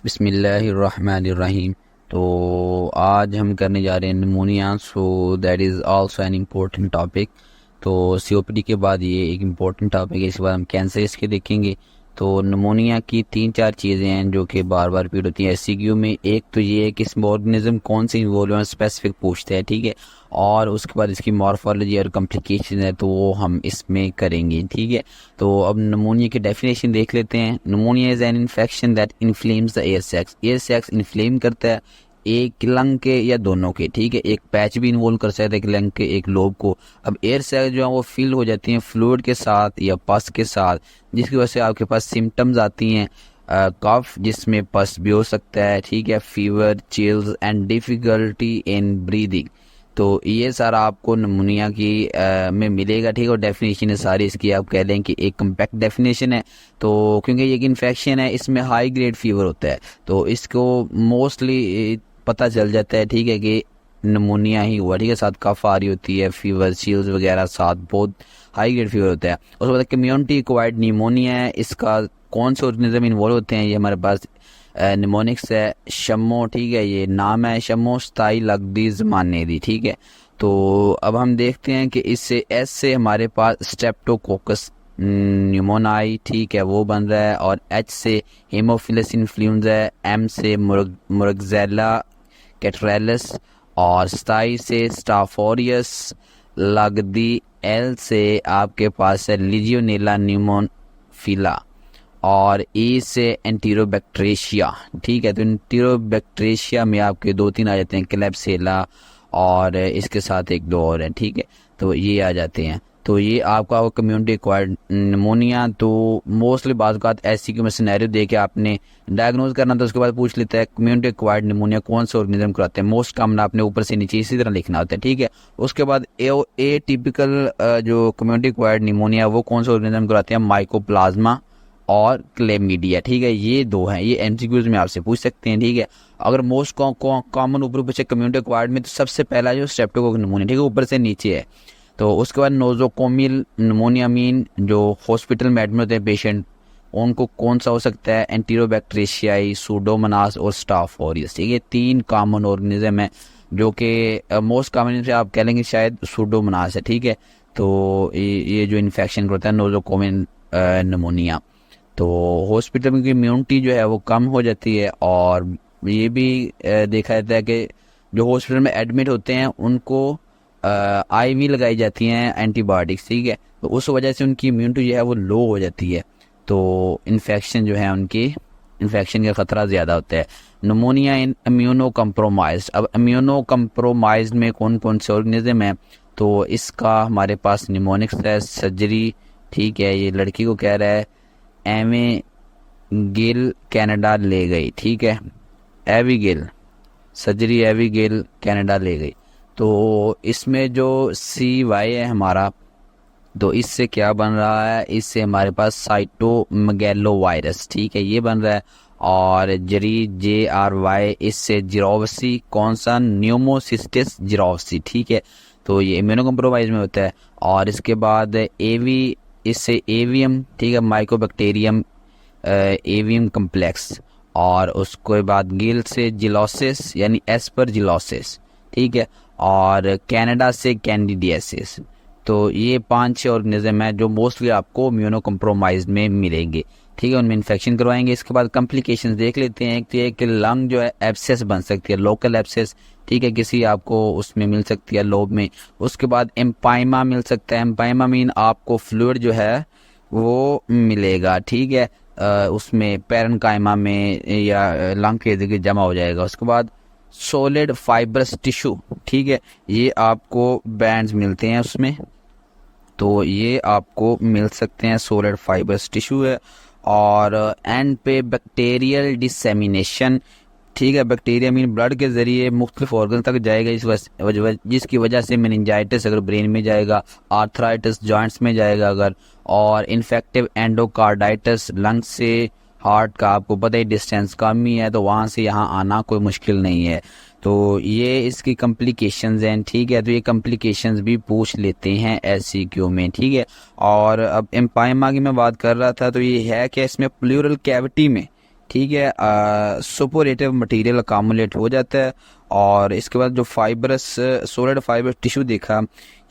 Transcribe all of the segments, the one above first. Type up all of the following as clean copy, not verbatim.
बिस्मिल्लाहिर्रहमानिर्रहीम। तो आज हम करने जा रहे हैं pneumonia. So that is also an important topic. तो सीओपीडी के बाद ये एक इम्पोर्टेंट टॉपिक है। इसके बाद हम कैंसर के देखेंगे। तो निमोनिया की तीन चार चीज़ें हैं जो कि बार बार रिपीट होती हैं एससीक्यू में। एक तो ये है कि इसमें ऑर्गेनिज्म कौन से इन्वॉल्व हैं, स्पेसिफिक पूछते हैं, ठीक है। और उसके बाद इसकी मॉर्फोलॉजी और कम्प्लिकेशन है तो वो हम इसमें करेंगे, ठीक है। तो अब निमोनिया की डेफिनेशन देख लेते हैं। Pneumonia is an infection that inflames the air sacs. Air sacs inflame करता है एक लंग के या दोनों के, ठीक है। एक पैच भी इन्वॉल्व कर सकता है, एक लंग के एक लोब को। अब एयर सैक्स जो है वो फिल हो जाती हैं फ्लूइड के साथ या पस के साथ, जिसकी वजह से आपके पास सिम्टम्स आती हैं कफ जिसमें पस भी हो सकता है, ठीक है, fever, chills and difficulty in breathing. तो ये सारा आपको निमोनिया की में मिलेगा, ठीक है। और डेफिनेशन है सारी इसकी, आप कह लें कि एक कम्पैक्ट डेफिनेशन है। तो क्योंकि ये एक इन्फेक्शन है, इसमें हाई ग्रेड फीवर होता है, तो इसको मोस्टली पता चल जाता है, ठीक है, कि निमोनिया ही हुआ, ठीक है। साथ कफ आ रही होती है, फीवर, चील्स वगैरह, साथ बहुत हाई ग्रेड फीवर होता है। उसके बाद कम्युनिटी एक्वायर्ड निमोनिया है। इसका कौन से ऑर्गेनिज्म इन्वॉल्व होते हैं, ये हमारे पास निमोनिक्स है, शम्मो, ठीक है, ये नाम है शम्मो स्ताई लगदी जमानेरी, ठीक है। तो अब हम देखते हैं कि इससे एस से हमारे पास स्ट्रेप्टोकोकस न्यूमोनाई, ठीक है, वो बन रहा है। और एच से हेमोफिलस इन्फ्लुएंजा है, एम से मुर्गजेला कैटरेलस, और स्ताई से स्टाफोरियस लगदी, एल से आपके पास है लिजियोनेला न्यूमोफिला, और ई से एंटीरोबैक्टीरिया, ठीक है। तो एंटीरोबैक्टीरिया में आपके दो तीन आ जाते हैं, क्लेब्सिला और इसके साथ एक दो और है, ठीक है। तो ये आ जाते हैं। तो ये आपका कम्युनिटी एक्वायर्ड निमोनिया। तो मोस्टली बात ऐसी कि मैं सिनेरियो दे के आपने डायग्नोज करना, तो उसके बाद पूछ लेता है कम्युनिटी एक्वायर्ड निमोनिया कौन से ऑर्गेनिज्म कराते हैं। मोस्ट कॉमन आपने ऊपर से नीचे इसी तरह लिखना होता है, ठीक है। उसके बाद ए टिपिकल जो कम्युनिटी एक्वायर्ड निमोनिया वो कौन से ऑर्गेनिज्म कराते हैं, माइकोप्लाज्मा और क्लेमीडिया, ठीक है। ये दो हैं, ये एमसीक्यूज में आपसे पूछ सकते हैं, ठीक है। अगर मोस्ट कॉमन ऊपर पूछे कम्युनिटी एक्वायर्ड में, तो सबसे पहला जो स्ट्रेप्टोकोकस निमोनिया, ठीक है, ऊपर से नीचे है। तो उसके बाद नोजोकोमियल निमोनिया मीन जो हॉस्पिटल में एडमिट होते हैं पेशेंट, उनको कौन सा हो सकता है, एंटीरोबैक्टीरियाई, सूडोमोनास और स्टाफ ऑरियस, ठीक है। तीन कॉमन ऑर्गेनिज्म है जो कि मोस्ट कॉमन से आप कह लेंगे शायद सूडोमोनास है, ठीक है। तो ये जो इन्फेक्शन करता है नोजोकोमियल निमोनिया, तो हॉस्पिटल में इम्यूनिटी जो है वो कम हो जाती है। और ये भी देखा जाता है कि जो हॉस्पिटल में एडमिट होते हैं उनको आईवी लगाई जाती हैं एंटीबायोटिक्स, ठीक है। तो उस वजह से उनकी इम्यूनिटी जो है वो लो हो जाती है, तो इन्फेक्शन जो है उनकी इन्फेक्शन का खतरा ज़्यादा होता है। निमोनिया इन इम्यूनो कम्प्रोमाइज। अब इम्यूनो कम्प्रोमाइज में कौन कौन से ऑर्गेनिज्म है, तो इसका हमारे पास निमोनिक्स है, सर्जरी, ठीक है, ये लड़की को कह रहा है, एवे गिल कनाडा ले गई, ठीक है, एविगिल सर्जरी, एविगिल कनाडा ले गई। तो इसमें जो सी वाई है हमारा, तो इससे क्या बन रहा है, इससे हमारे पास साइटोमेगेलो वायरस, ठीक है, ये बन रहा है। और जरी JRY, इससे जिरोवसी, कौन सा, न्यूमोसिस्टिस जिरोवसी, ठीक है। तो ये इम्यूनो कम्प्रोमाइज में होता है। और इसके बाद एवी, इससे एवियम, ठीक है, माइकोबैक्टीरियम एवियम कम्प्लेक्स। और उसके बाद गिल से जिलोसिस यानी एस्परजिलोसिस, ठीक है। और कनाडा से कैंडिडियासिस। तो ये 5-6 ऑर्गेनिज्म है जो मोस्टली आपको इम्यूनो कम्प्रोमाइज में मिलेंगे, ठीक है। उनमें इन्फेक्शन करवाएंगे। इसके बाद कॉम्प्लिकेशंस देख लेते हैं। एक तो ये कि लंग जो है एब्सेस बन सकती है, लोकल एब्सेस, ठीक है, किसी आपको उसमें मिल सकती है लोब में। उसके बाद एम्पाइमा मिल सकता है। एम्पाइमा मीन आपको फ्लूइड जो है वो मिलेगा, ठीक है, उसमें पैरेन्काइमा में या लंग के जगह जमा हो जाएगा। उसके बाद सॉलिड फाइब्रस टिश्यू, ठीक है, ये आपको बैंड्स मिलते हैं उसमें, तो ये आपको मिल सकते हैं, सॉलिड फाइब्रस टिश्यू है। और एंड पे बैक्टीरियल डिसेमिनेशन, ठीक है, बैक्टीरिया मीन ब्लड के जरिए मुख्तलिफ ऑर्गन तक जाएगा, जिसकी वजह से मेनिंजाइटिस अगर ब्रेन में जाएगा, आर्थराइटिस जॉइंट्स में जाएगा अगर, और इन्फेक्टिव एंडोकार्डाइटिस लंग्स से हार्ट का आपको पता ही डिस्टेंस कम ही है, तो वहाँ से यहाँ आना कोई मुश्किल नहीं है। तो ये इसकी कम्प्लिकेशंस हैं, ठीक है। तो ये कम्प्लिकेशंस भी पूछ लेते हैं एससीक्यू में, ठीक है। और अब एम्पाइमा की मैं बात कर रहा था, तो ये है कि इसमें प्लूरल कैविटी में, ठीक है, सुपोरेटिव मटेरियल अकामुलेट हो जाता है। और इसके बाद जो फाइबरस सॉलिड फाइबर टिश्यू देखा,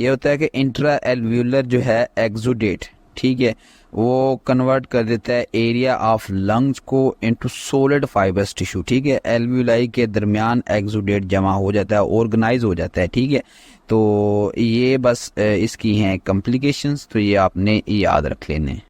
ये होता है कि इंट्रा एल्व्यूलर जो है एक्सुडेट, ठीक है, वो कन्वर्ट कर देता है एरिया ऑफ लंग्स को इनटू सॉलिड फाइबरस टिश्यू, ठीक है। एल्व्यूलाई के दरमियान एक्सुडेट जमा हो जाता है, ऑर्गेनाइज हो जाता है, ठीक है। तो ये बस इसकी हैं कॉम्प्लिकेशंस, तो ये आपने याद रख लेने।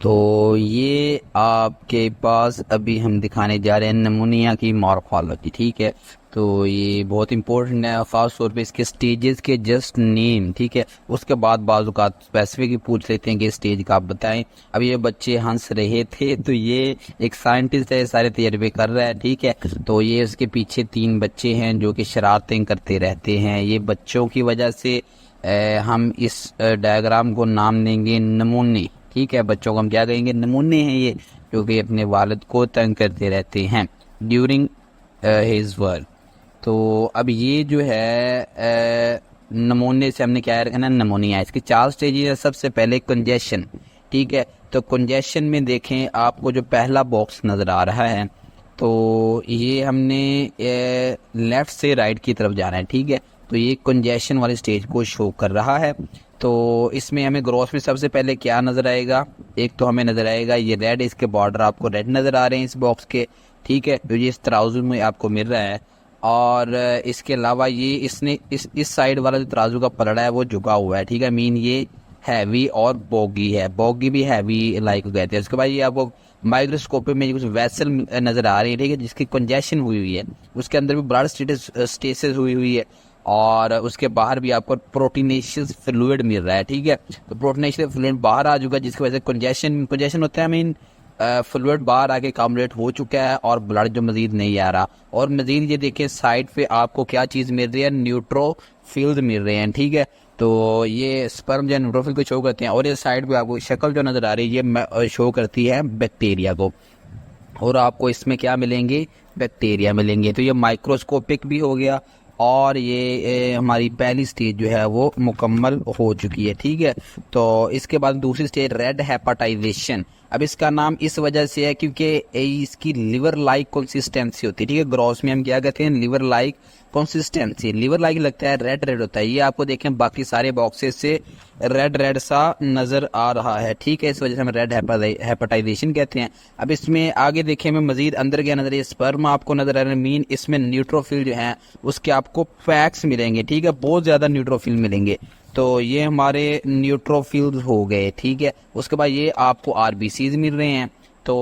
तो ये आपके पास अभी हम दिखाने जा रहे हैं नमूनिया की मॉर्फोलॉजी, ठीक है। तो ये बहुत इंपॉर्टेंट है, ख़ास तौर पे इसके स्टेजेस के जस्ट नेम, ठीक है। उसके बाद बाज़ औक़ात स्पेसिफिक पूछ लेते हैं कि स्टेज का आप बताएं। अब ये बच्चे हंस रहे थे, तो ये एक साइंटिस्ट है, सारे तजर्बे कर रहा है, ठीक है। तो ये उसके पीछे 3 बच्चे हैं जो कि शरारतें करते रहते हैं। ये बच्चों की वजह से हम इस डायग्राम को नाम देंगे नमूने, ठीक है। बच्चों को हम क्या कहेंगे, नमूने हैं ये, जो कि अपने वालिद को तंग करते रहते हैं ड्यूरिंग हिज वर्क। तो अब ये जो है नमूने से हमने क्या रखना, नमूनिया। इसके 4 स्टेजेस है। सबसे पहले कंजेशन, ठीक है। तो कंजेशन में देखें, आपको जो पहला बॉक्स नज़र आ रहा है, तो ये हमने लेफ़्ट से राइट की तरफ जाना है, ठीक है। तो ये कंजेशन वाले स्टेज को शो कर रहा है। तो इसमें हमें ग्रॉस में सबसे पहले क्या नज़र आएगा, एक तो हमें नज़र आएगा ये रेड, इसके बॉर्डर आपको रेड नज़र आ रहे हैं इस बॉक्स के, ठीक है। तो ये इस तराजू में आपको मिल रहा है। और इसके अलावा ये इसने इस साइड वाला जो तराजू का पलड़ा है वो झुका हुआ है, ठीक है। मीन ये हैवी और बोगी है, बोगी भी हैवी लाइक कहते हैं। उसके बाद ये आपको माइक्रोस्कोप में कुछ वेसल नज़र आ रही है, ठीक है, जिसकी कंजेशन हुई हुई है। उसके अंदर भी ब्लड स्टेसिस हुई हुई है। और उसके बाहर भी आपको प्रोटीनेशियस फ्लूइड मिल रहा है, ठीक है। तो प्रोटीनेशियस फ्लूइड बाहर आ चुका है, जिसकी वजह से कंजेशन होता है। मीन फ्लूइड बाहर आके कामुलेट हो चुका है और ब्लड जो मजीद नहीं आ रहा। और मजीद ये देखिए साइड पे आपको क्या चीज़ मिल रही है, न्यूट्रोफिल्स मिल रहे हैं, ठीक है। तो ये स्पर्म जो न्यूट्रोफिल को शो करते हैं। और ये साइड पे आपको शक्ल जो नज़र आ रही है, ये शो करती है बैक्टीरिया को। और आपको इसमें क्या मिलेंगे, बैक्टीरिया मिलेंगे। तो ये माइक्रोस्कोपिक भी हो गया। और ये हमारी पहली स्टेज जो है वो मुकम्मल हो चुकी है, ठीक है। तो इसके बाद दूसरी स्टेज रेड हेपेटाइजेशन। अब इसका नाम इस वजह से है क्योंकि इसकी लिवर लाइक कंसिस्टेंसी होती है, ठीक है। ग्रॉस में हम क्या कहते हैं, liver like consistency. Liver like लगता है, रेड रेड होता है। ये आपको देखें बाकी सारे बॉक्सेस से रेड रेड सा नजर आ रहा है, ठीक है। इस वजह से हम रेड हेपेटाइजेशन कहते हैं। अब इसमें आगे देखें, में मजीद अंदर क्या नजर है, स्पर्म आपको नजर आ रहा है। मीन इसमें न्यूट्रोफिल जो है उसके आपको पैक्स मिलेंगे, ठीक है, बहुत ज्यादा न्यूट्रोफिल मिलेंगे। तो ये हमारे न्यूट्रोफिल्स हो गए, ठीक है। उसके बाद ये आपको आरबीसीज मिल रहे हैं। तो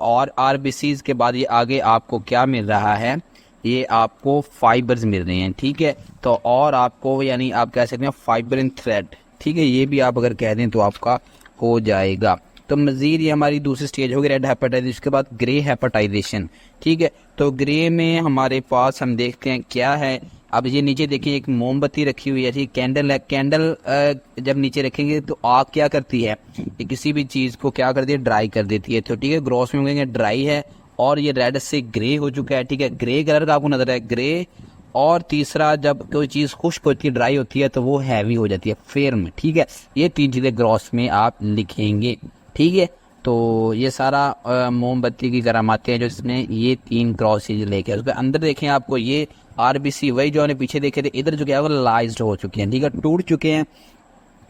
और आरबीसीज के बाद ये आगे आपको क्या मिल रहा है, ये आपको फाइबर्स मिल रहे हैं, ठीक है। तो और आपको यानी आप कह सकते हैं फाइबर इन थ्रेड, ठीक है। ये भी आप अगर कह दें तो आपका हो जाएगा। तो मजीद ये हमारी दूसरी स्टेज होगी रेड हेपेटाइजेशन। उसके बाद ग्रे हेपेटाइजेशन, ठीक है। तो ग्रे में हमारे पास हम देखते हैं क्या है। अब ये नीचे देखिए एक मोमबत्ती रखी हुई है, ठीक, कैंडल है। कैंडल जब नीचे रखेंगे तो आग क्या करती है, ये किसी भी चीज़ को क्या करती है, ड्राई कर देती है। तो ठीक है, ग्रॉस में कहेंगे ड्राई है। और ये रेड से ग्रे हो चुका है, ठीक है, ग्रे कलर का आपको नजर है, ग्रे। और तीसरा, जब कोई चीज़ खुश्क होती है, ड्राई होती है, तो वो हैवी हो जाती है, फेर्म, ठीक है। ये 3 चीज़ें ग्रॉस में आप लिखेंगे, ठीक है। तो ये सारा मोमबत्ती की करामाते हैं जो इसमें ये 3 क्रॉस चीज लेके। उसके अंदर देखें आपको ये आरबीसी वही जो हमने पीछे देखे थे, इधर जो क्या है वो लाइज्ड हो चुके हैं, ठीक है, टूट चुके हैं।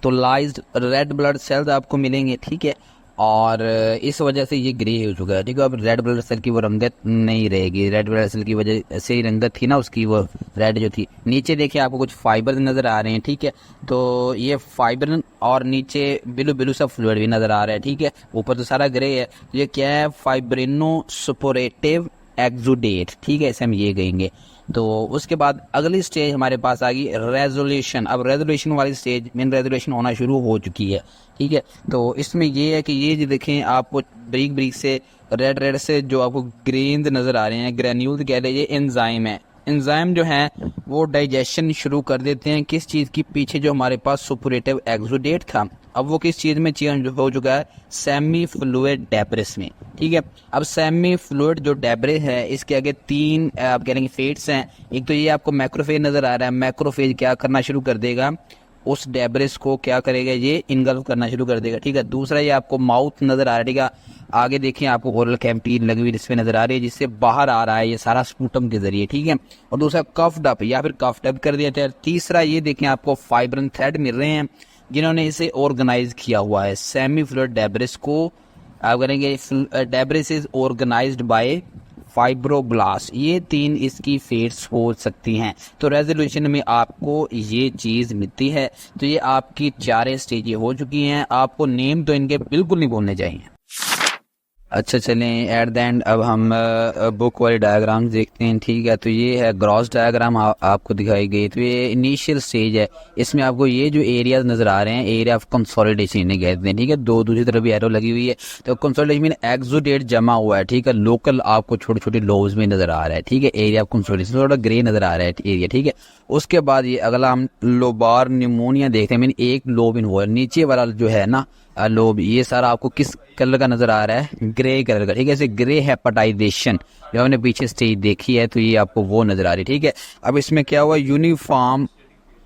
तो लाइज्ड रेड ब्लड सेल्स आपको मिलेंगे, ठीक है। और इस वजह से ये ग्रे हो चुका है, ठीक है। अब रेड ब्लड सेल की वो रंगत नहीं रहेगी, रेड ब्लड सेल की वजह से ही रंगत थी ना उसकी, वो रेड जो थी। नीचे देखिए आपको कुछ फाइबर नजर आ रहे हैं, ठीक है। तो ये फाइबर और नीचे बिलू बिलू सा फ्लूइड भी नजर आ रहा है, ठीक है। ऊपर तो सारा ग्रे है। ये क्या है, फाइब्रिनो सुपोरेटिव एक्सुडेट, ठीक है, इसे हम ये कहेंगे। तो उसके बाद अगली स्टेज हमारे पास आ गई रेजोल्यूशन। अब रेजोल्यूशन वाली स्टेज मेन रेजोल्यूशन होना शुरू हो चुकी है, ठीक है। तो इसमें ये है कि ये जो देखें आपको ब्रीक ब्रीक से रेड रेड से जो आपको ग्रेन्स नजर आ रहे हैं, ग्रेन्यूल कह रहे हैं, ये एंजाइम है। एंजाइम जो है वो डाइजेशन शुरू कर देते हैं किस चीज़ की, पीछे जो हमारे पास सुपोरेटिव एक्सुडेट था अब वो किस चीज़ में चेंज हो चुका है, सेमी फ्लूइड डेब्रिस में, ठीक है। अब सेमी फ्लूइड जो डेब्रिस है इसके आगे तीन आप कह रहे फेट्स हैं। एक तो ये आपको मैक्रोफेज नज़र आ रहा है, मैक्रोफेज क्या करना शुरू कर देगा, उस डेब्रिस को क्या करेगा, ये इनगल्फ करना शुरू कर देगा, ठीक है। दूसरा ये आपको माउथ नज़र आ रहा है, ठीक है। आगे देखिए आपको ओरल कैविटी लगी हुई जिसमें नज़र आ रही है, जिससे बाहर आ रहा है ये सारा स्पूटम के जरिए, ठीक है। और दूसरा कफ्ड अप या फिर कफ्ड अप कर दिया जाए। तीसरा ये देखें आपको फाइब्रन थ्रेड मिल रहे हैं जिन्होंने इसे ऑर्गेनाइज किया हुआ है। सेमी फ्लूइड डेब्रिस को आप करेंगे debris is organised by fibroblast. ये तीन इसकी फेट्स हो सकती हैं। तो रेजोल्यूशन में आपको ये चीज़ मिलती है। तो ये आपकी 4 स्टेजें हो चुकी हैं। आपको नेम तो इनके बिल्कुल नहीं बोलने चाहिए। अच्छा चलें, एट द एंड अब हम बुक वाले डायग्राम देखते हैं, ठीक है। तो ये है ग्रॉस डायग्राम आपको दिखाई गई। तो ये इनिशियल स्टेज है, इसमें आपको ये जो एरियाज नज़र आ रहे हैं एरिया ऑफ कंसोलिडेशन इन्हें कहते हैं, ठीक है। दो दूसरी तरफ भी एरो लगी हुई है। तो कंसोलिडेशन में एक्सुडेट जमा हुआ है, ठीक है। लोकल आपको छोटे छोटे लोब्स में नज़र आ रहा है, ठीक है। एरिया ऑफ कंसोलिडेशन थोड़ा ग्रे नज़र आ रहा है एरिया, ठीक है। उसके बाद ये अगला हम लोबार न्यूमोनिया देखते हैं। मीन एक लोब इन्वॉल्व, नीचे वाला जो है ना लोब, ये सारा आपको किस कलर का नजर आ रहा है, ग्रे कलर का, ठीक है। ऐसे ग्रे हेपेटाइजेशन जो हमने पीछे स्टेज देखी है, तो ये आपको वो नजर आ रही है, ठीक है। अब इसमें क्या हुआ, यूनिफॉर्म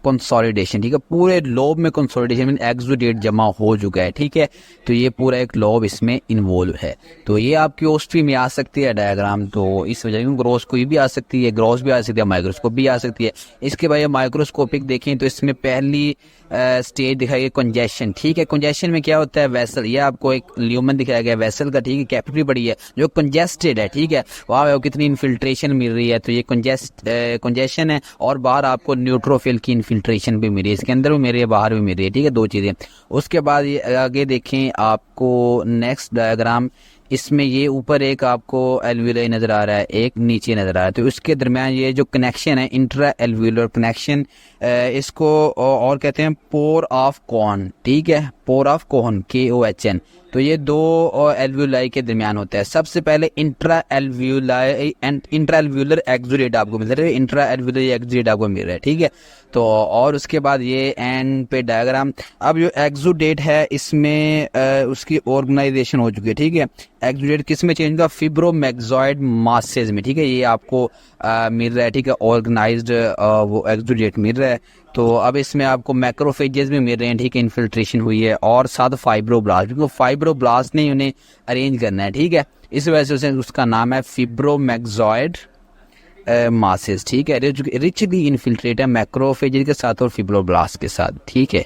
कंसोलिडेशन, ठीक है। पूरे लोब में कंसोलिडेशन में एक्सुडेट जमा हो चुका है, ठीक है। तो ये पूरा एक लोब इसमें इन्वॉल्व है। तो ये आपकी ओस्ट्री में आ सकती है डायग्राम। तो इस वजह से ग्रोस कोई भी आ सकती है, ग्रोस भी आ सकती है, माइक्रोस्कोप भी आ सकती है। इसके बाद माइक्रोस्कोपिक देखें तो इसमें पहली स्टेज दिखाई गई कंजेशन, ठीक है। कंजेशन में क्या होता है, वेसल, ये आपको एक ल्यूमन दिखाया गया वेसल का, ठीक है। कैपिलरी बड़ी है जो कंजेस्टेड है, ठीक है। वहाँ कितनी इन्फिल्ट्रेशन मिल रही है, तो ये कंजेशन है। और बाहर आपको न्यूट्रोफिल की इन्फिल्ट्रेशन भी मिल रही है, इसके अंदर भी मिल रही है, बाहर भी मिल रही है, ठीक है। दो चीज़ें। उसके बाद ये आगे देखें आपको नेक्स्ट डायग्राम, इसमें ये ऊपर एक आपको एल्व्यूलर नजर आ रहा है, एक नीचे नजर आ रहा है। तो इसके दरमियान ये जो कनेक्शन है, इंट्रा एल्व्यूलर कनेक्शन, इसको और कहते हैं पोर ऑफ कोहन, ठीक है। Pore of Kohn, KOHN। तो ये दो एल्व्यूलाई के दरमियान होता है। सबसे पहले इंट्रा एल्व्यूलर एक्सुडेट आपको मिल रहा है, इंट्रा एल्व्यूलर एक्सुडेट आपको मिल रहा है, ठीक है। तो और उसके बाद ये एंड पे डायग्राम। अब जो एक्सुडेट है इसमें उसकी ऑर्गेनाइजेशन हो चुकी है, ठीक है। एक्सुडेट किस में चेंज होगा, फिब्रोमैक्सॉइड मासेज में, ठीक है। ये आपको मिल रहा है, ठीक है। ऑर्गेनाइज्ड वो एक्सुडेट मिल रहा है। तो अब इसमें आपको मैक्रोफेजेस भी मिल रहे हैं, ठीक है। इन्फिल्ट्रेशन हुई है और साथ फाइब्रोब्लास्ट, क्योंकि फाइब्रोब्लास्ट ने उन्हें अरेंज करना है, ठीक है। इस वजह से उसका नाम है फिब्रोमैक्सॉइड मासेस, ठीक है। रिचली इन्फिल्ट्रेट है मैक्रोफेज के साथ और फिब्रोब्लास्ट के साथ, ठीक है।